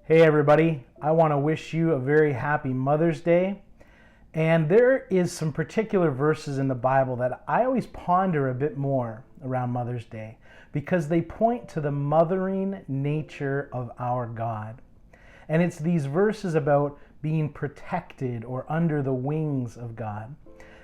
Hey everybody, I want to wish you a very happy Mother's Day. And there is some particular verses in the Bible that I always ponder a bit more around Mother's Day because they point to the mothering nature of our God. And it's these verses about being protected or under the wings of God.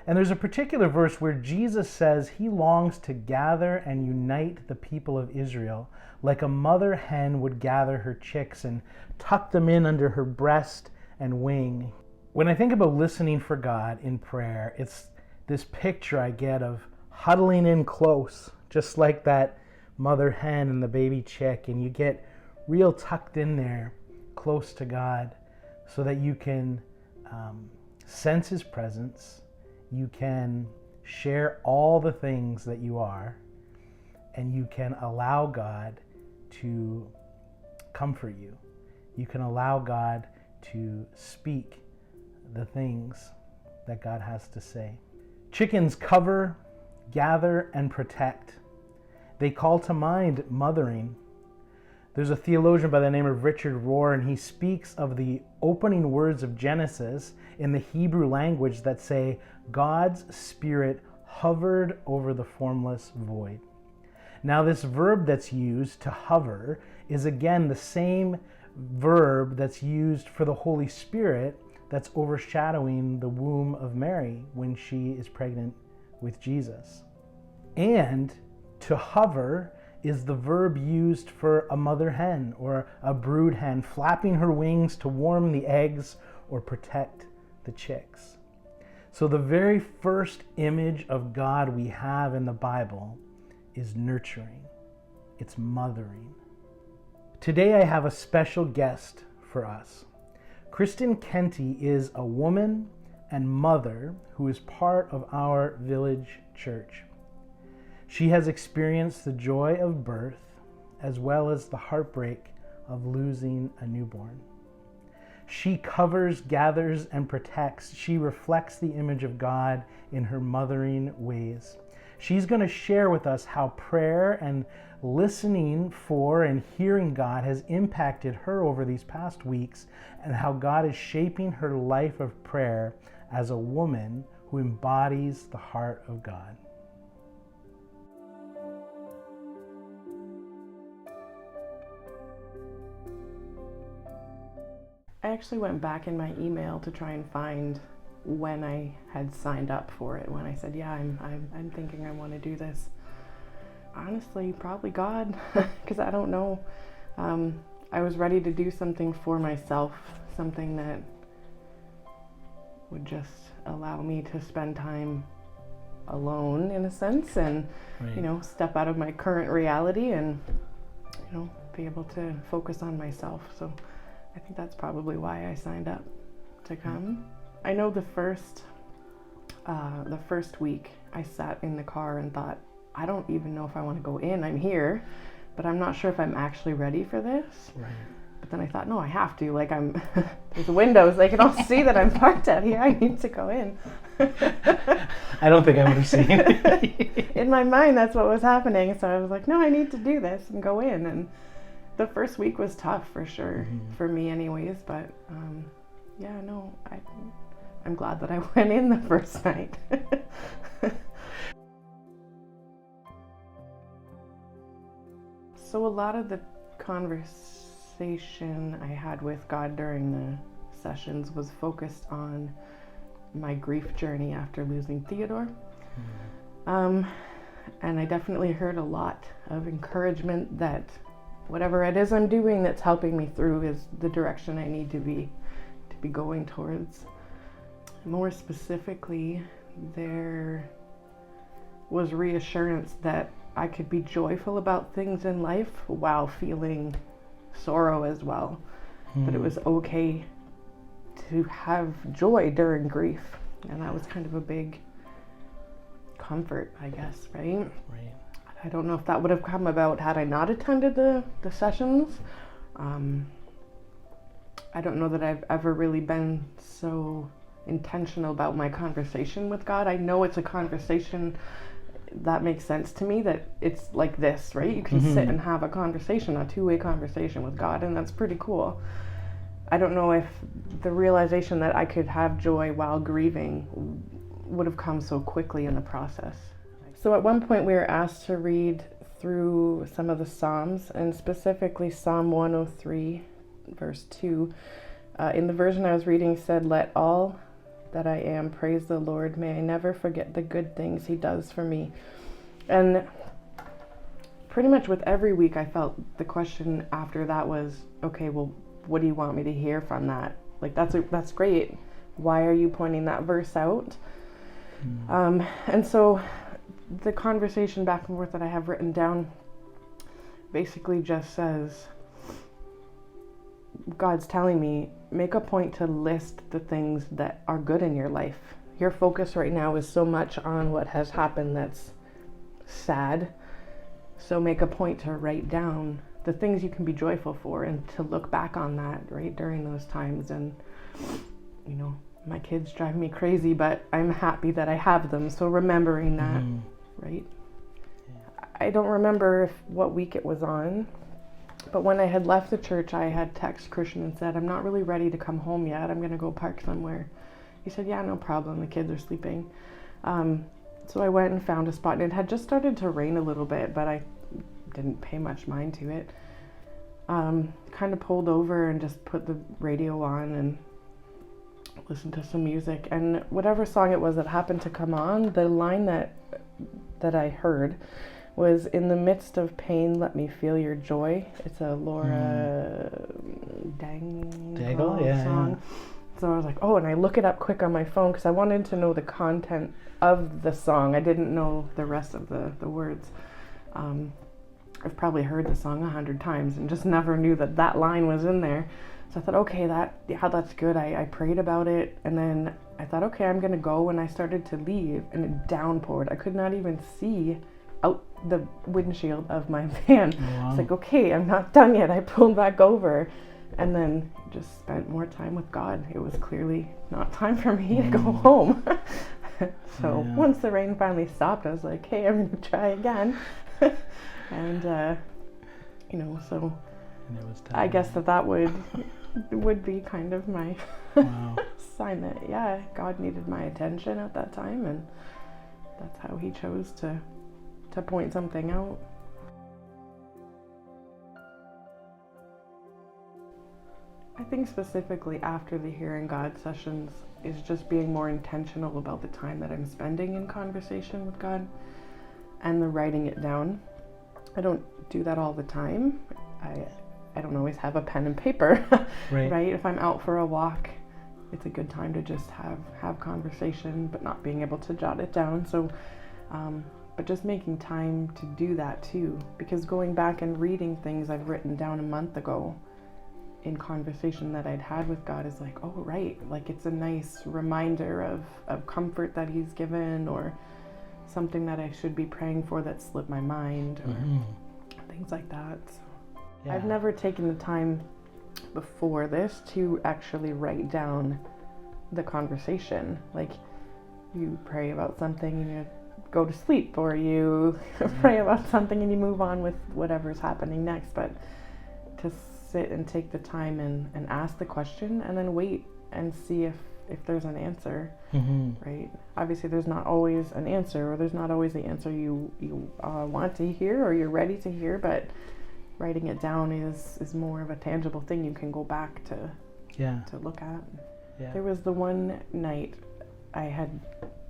And there's a particular verse where Jesus says he longs to gather and unite the people of Israel like a mother hen would gather her chicks and tuck them in under her breast and wing. When I think about listening for God in prayer, it's this picture I get of huddling in close, just like that mother hen and the baby chick, and you get real tucked in there close to God so that you can sense his presence. You can share all the things that you are, and you can allow God to comfort you. You can allow God to speak the things that God has to say. Chickens cover, gather, and protect. They call to mind mothering. There's a theologian by the name of Richard Rohr, and he speaks of the opening words of Genesis in the Hebrew language that say, God's Spirit hovered over the formless void. Now, this verb that's used to hover is again the same verb that's used for the Holy Spirit that's overshadowing the womb of Mary when she is pregnant with Jesus. And to hover is the verb used for a mother hen or a brood hen flapping her wings to warm the eggs or protect the chicks. So the very first image of God we have in the Bible is nurturing. It's mothering. Today I have a special guest for us. Kristen Kentie is a woman and mother who is part of our village church. She has experienced the joy of birth as well as the heartbreak of losing a newborn. She covers, gathers, and protects. She reflects the image of God in her mothering ways. She's going to share with us how prayer and listening for and hearing God has impacted her over these past weeks and how God is shaping her life of prayer as a woman who embodies the heart of God. I actually went back in my email to try and find when I had signed up for it, when I said, yeah, I'm thinking I want to do this. Honestly, probably God, because I don't know. I was ready to do something for myself, something that would just allow me to spend time alone in a sense and, Right. step out of my current reality and, be able to focus on myself. So I think that's probably why I signed up to come. I know the first week I sat in the car and thought, I don't even know if I want to go in. I'm here, but I'm not sure if I'm actually ready for this. Right. But then I thought, no, I have to. Like there's windows. They can all see that I'm parked out here. I need to go in. I don't think I would have seen it. In my mind, that's what was happening. So I was like, no, I need to do this and go in. And the first week was tough for sure, for me anyways. But I'm glad that I went in the first night. So a lot of the conversation I had with God during the sessions was focused on my grief journey after losing Theodore. And I definitely heard a lot of encouragement that whatever it is I'm doing that's helping me through is the direction I need to be going towards. More specifically, there was reassurance that I could be joyful about things in life while feeling sorrow as well. That it was okay to have joy during grief. And that was kind of a big comfort, I guess, right? Right. I don't know if that would have come about had I not attended the sessions. I don't know that I've ever really been so intentional about my conversation with God. I know it's a conversation that makes sense to me, that it's like this, right? You can sit and have a conversation, a two-way conversation with God, and that's pretty cool. I don't know if the realization that I could have joy while grieving would have come so quickly in the process. So at one point we were asked to read through some of the Psalms, and specifically Psalm 103, verse 2. In the version I was reading said, "Let all that I am praise the Lord. May I never forget the good things he does for me." And pretty much with every week I felt the question after that was, okay, well, what do you want me to hear from that? Like, that's great. Why are you pointing that verse out? And so the conversation back and forth that I have written down basically just says, God's telling me, make a point to list the things that are good in your life. Your focus right now is so much on what has happened that's sad. So make a point to write down the things you can be joyful for, and to look back on that, right, during those times. And, you know, my kids drive me crazy, but I'm happy that I have them. So remembering that, right? Yeah. I don't remember what week it was on, but when I had left the church, I had texted Christian and said, I'm not really ready to come home yet. I'm going to go park somewhere. He said, yeah, no problem. The kids are sleeping. So I went and found a spot, and it had just started to rain a little bit, but I didn't pay much mind to it. Kind of pulled over and just put the radio on and listened to some music. And whatever song it was that happened to come on, the line that I heard was, "In the midst of pain, let me feel your joy." It's a Laura Dangle song. Yeah. So I was like, oh, and I look it up quick on my phone because I wanted to know the content of the song. I didn't know the rest of the words. I've probably heard the song 100 times and just never knew that line was in there. So I thought, okay, that's good. I prayed about it, and then I thought, okay, I'm gonna go, and I started to leave, and it downpoured. I could not even see out the windshield of my van. Wow. It's like, okay, I'm not done yet. I pulled back over, and then just spent more time with God. It was clearly not time for me to go home. So once the rain finally stopped, I was like, hey, I'm gonna try again. And you know, so I guess that would be kind of my sign that, yeah, God needed my attention at that time, and that's how he chose to point something out. I think specifically after the Hearing God sessions is just being more intentional about the time that I'm spending in conversation with God and the writing it down. I don't do that all the time. I don't always have a pen and paper, right? If I'm out for a walk, it's a good time to just have conversation, but not being able to jot it down. So, but just making time to do that too, because going back and reading things I've written down a month ago in conversation that I'd had with God is like, oh, right. Like, it's a nice reminder of comfort that he's given, or something that I should be praying for that slipped my mind, or things like that. So I've never taken the time before this to actually write down the conversation. Like, you pray about something and you go to sleep, or you pray about something and you move on with whatever's happening next. But to sit and take the time and ask the question, and then wait and see if there's an answer, right? Obviously there's not always an answer, or there's not always the answer you want to hear or you're ready to hear, but writing it down is more of a tangible thing you can go back to look at. Yeah. There was the one night I had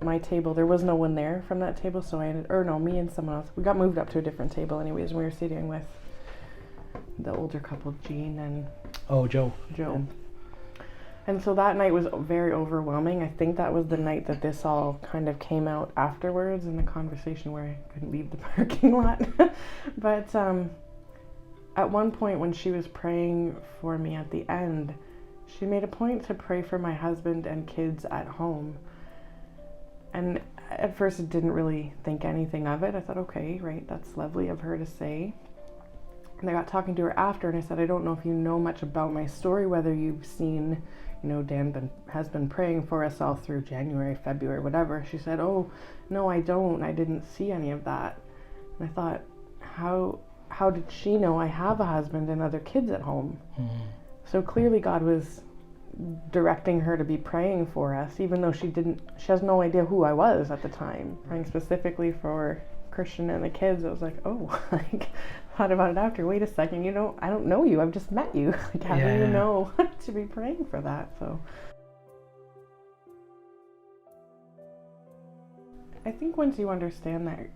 my table, there was no one there from that table, so me and someone else, we got moved up to a different table anyways, and we were sitting with the older couple, Jean and Joe. Yeah. And so that night was very overwhelming. I think that was the night that this all kind of came out afterwards in the conversation where I couldn't leave the parking lot. But at one point when she was praying for me at the end, she made a point to pray for my husband and kids at home. And at first I didn't really think anything of it. I thought, okay, right, that's lovely of her to say. And I got talking to her after, and I said, I don't know if you know much about my story, whether you've seen, has been praying for us all through January, February, whatever. She said, oh, no, I don't. I didn't see any of that. And I thought, how did she know I have a husband and other kids at home? Mm-hmm. So clearly God was directing her to be praying for us, even though she has no idea who I was at the time. Praying specifically for Christian and the kids. I was like, oh, like, thought about it after. Wait a second, I don't know you. I've just met you. Like, how do you know to be praying for that? So I think once you understand that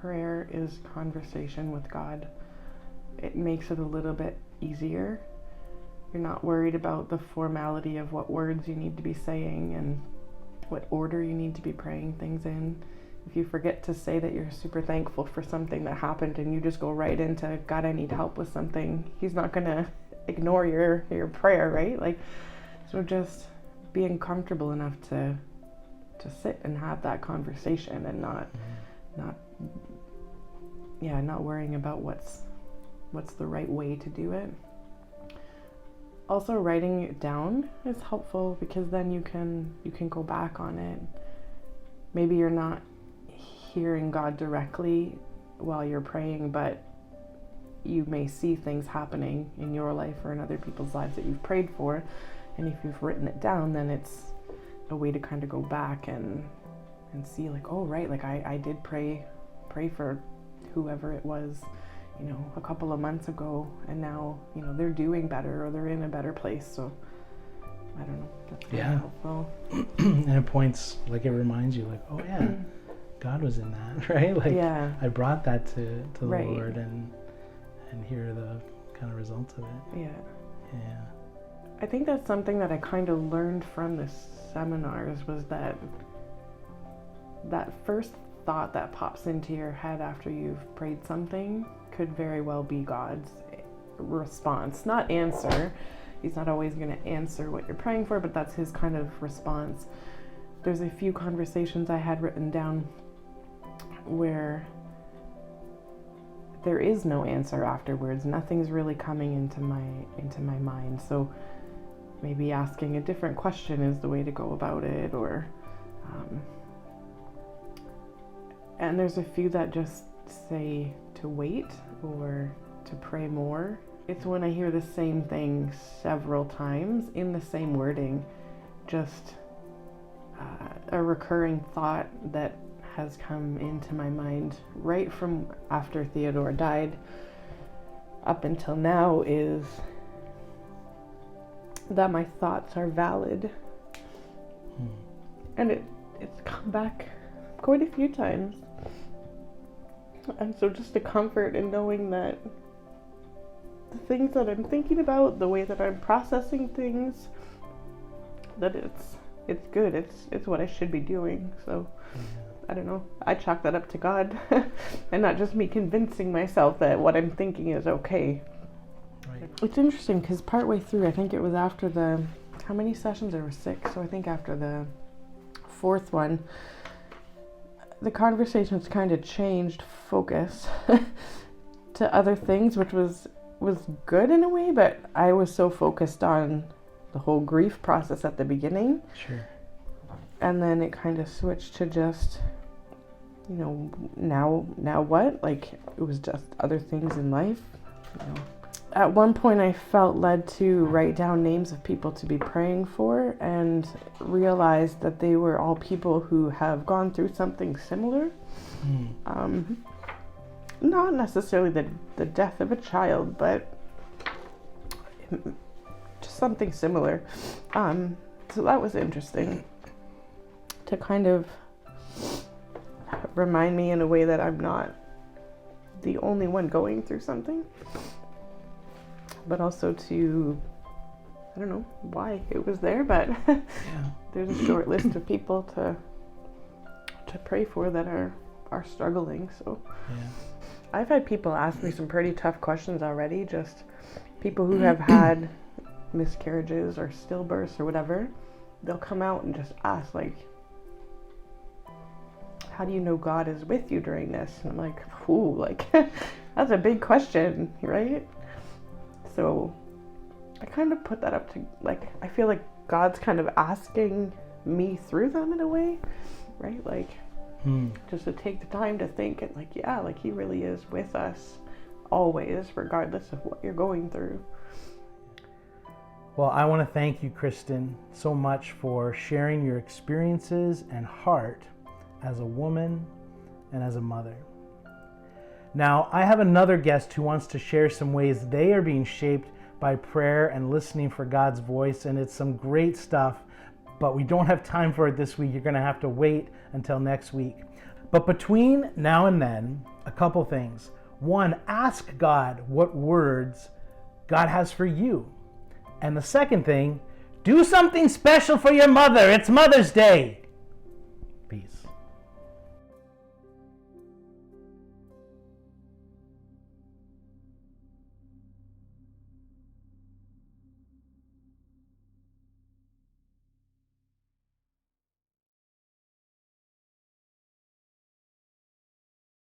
prayer is conversation with God, it makes it a little bit easier. You're not worried about the formality of what words you need to be saying and what order you need to be praying things in. If you forget to say that you're super thankful for something that happened and you just go right into, God, I need help with something, he's not going to ignore your prayer, right? Like, so just being comfortable enough to sit and have that conversation and not worrying about what's the right way to do it. Also, writing it down is helpful because then you can go back on it. Maybe you're not hearing God directly while you're praying, but you may see things happening in your life or in other people's lives that you've prayed for, and if you've written it down, then it's a way to kind of go back and see, like, oh right, like I did pray for whoever it was, a couple of months ago, and now, they're doing better or they're in a better place. So I don't know. That's really helpful. And it reminds you, like, oh yeah, God was in that, right? Like, I brought that to the Lord, and here are the kind of results of it. Yeah. I think that's something that I kind of learned from the seminars, was that first thought that pops into your head after you've prayed something could very well be God's response, not answer. He's not always going to answer what you're praying for, but that's his kind of response. There's a few conversations I had written down where there is no answer afterwards. Nothing's really coming into my mind. So maybe asking a different question is the way to go about it, or and there's a few that just say to wait or to pray more. It's when I hear the same thing several times in the same wording, just a recurring thought that has come into my mind right from after Theodore died up until now, is that my thoughts are valid. And it's come back quite a few times. And so just a comfort in knowing that the things that I'm thinking about, the way that I'm processing things, that it's good. It's what I should be doing. So I don't know. I chalk that up to God and not just me convincing myself that what I'm thinking is okay. Right. It's interesting because partway through, I think it was after how many sessions? There were 6. So I think after the 4th one, the conversations kind of changed focus to other things, which was good in a way, but I was so focused on the whole grief process at the beginning. Sure. And then it kind of switched to just, now what? Like, it was just other things in life. At one point I felt led to write down names of people to be praying for, and realized that they were all people who have gone through something similar. Not necessarily the death of a child, but just something similar. So that was interesting to kind of remind me in a way that I'm not the only one going through something, but also to, I don't know why it was there, but there's a short list of people to pray for that are struggling. So I've had people ask me some pretty tough questions already, just people who have had miscarriages or stillbirths or whatever. They'll come out and just ask, like, how do you know God is with you during this? And I'm like, ooh, like, that's a big question, right? So I kind of put that up to, like, I feel like God's kind of asking me through them in a way, right? Like, just to take the time to think and, like, yeah, like he really is with us always, regardless of what you're going through. Well, I want to thank you, Kristen, so much for sharing your experiences and heart as a woman and as a mother. Now, I have another guest who wants to share some ways they are being shaped by prayer and listening for God's voice, and it's some great stuff, but we don't have time for it this week. You're going to have to wait until next week. But between now and then, a couple things. One, ask God what words God has for you. And the second thing, do something special for your mother. It's Mother's Day. Peace.